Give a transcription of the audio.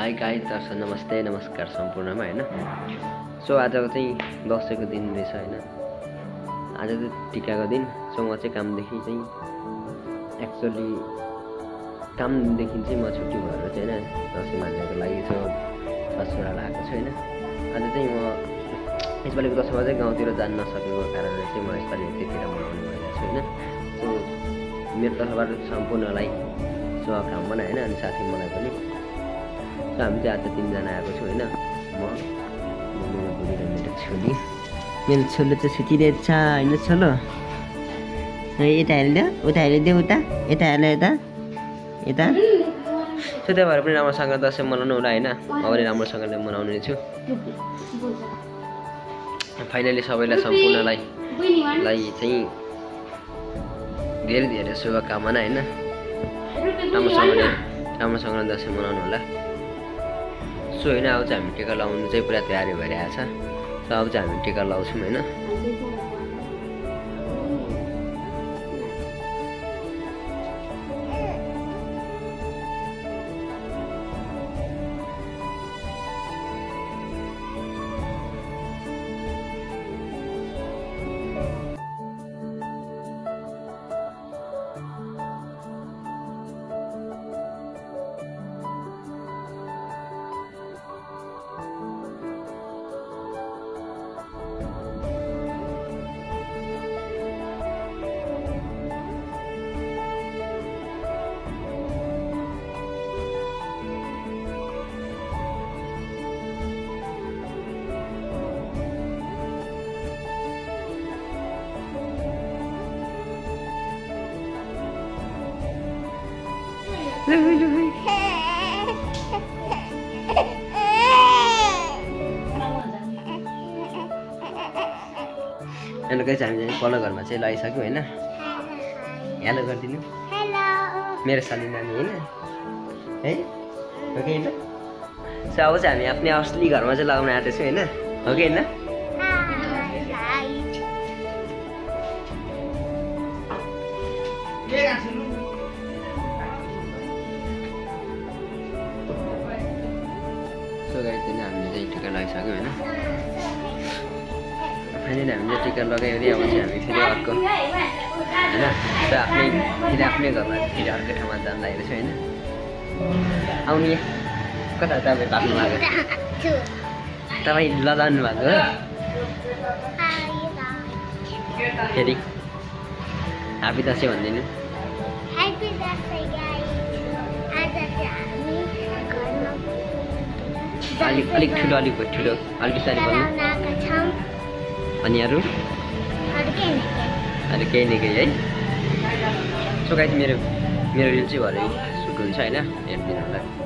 High guys दर्शक नमस्ते नमस्कार सम्पूर्णमा हैन। सो आजको चाहिँ दसैँको दिन रहेछ हैन। आज चाहिँ टिकाको दिन। सो म चाहिँ कामदेखि चाहिँ एक्चुअली कामदेखि चाहिँ म छुट्टी भएर चाहिँ हैन दसैँ मान्नको लागि ससुराल आएको छु हैन। आज चाहिँ म यसपालिको दसैँमा चाहिँ गाउँतिर जान नसकेको कारणले चाहिँ म यसपालि त्यतिर मनाउनु भएको छु हैन। सो मेरो तर्फबाट सम्पूर्णलाई शुभकामना हैन। अनि साथै मलाई पनि हामी चाहिँ आज 3 जना आएको छु हैन। म मेरो बुढी र मेरो छोरी। मेरो छोरो चाहिँ सुतिरहेछ हैन। छोरो यता हेर्दै उता हेर्दै उता यता हेर्दै यता यता। सो त्यही भएर पनि राम्रोसँग दसैँ मनाउनु होला हैन। म पनि राम्रोसँगले मनाउने छु। फाइनली सबैलाई सम्पूर्णलाई चाहिँ धेरै धेरै शुभकामना हैन। राम्रोसँगले दसैँ मनाउनु होला। सो हैन अब चाहिँ हामी टिका लाउनु चाहिँ पुरा तयारी भइरहेको छ। सो अब चाहिँ हामी टिका लाउँछौँ हैन। हेलो गाइस, हामी चाहिँ पल्लो घरमा चाहिँ लगाइसक्यौँ हैन। हेलो गरिदिनु। मेरो साली नानी हैन है। हो कि हैन। सो अब चाहिँ हामी आफ्नै असली घरमा चाहिँ लगाउन आँटेको छौँ हैन। हो कि हैन। सो गाइस हामीले चाहिँ टिका लगाइसक्यौँ हैन। फाइनली हामीले टिका लगायो अरे अब चाहिँ हामी फेरि अर्को हैन। सो आफ्नै घरमा फेरि अर्को ठाउँमा जान लागेको छु हैन। आउनु कता तपाईँ भाग्नु भएको? तपाईँ लजाउनु भएको हो फेरि। ह्याप्पी दसैँ भनिदिनु। अलिक ठुलो अलिक ठुलो अलिक बिस्तारै बोल्नु। अनि अरू केही न केही है। सो गाइस मेरो रिल चाहिँ भरे सुट हुन्छ हैन। हेरिदिनु होला।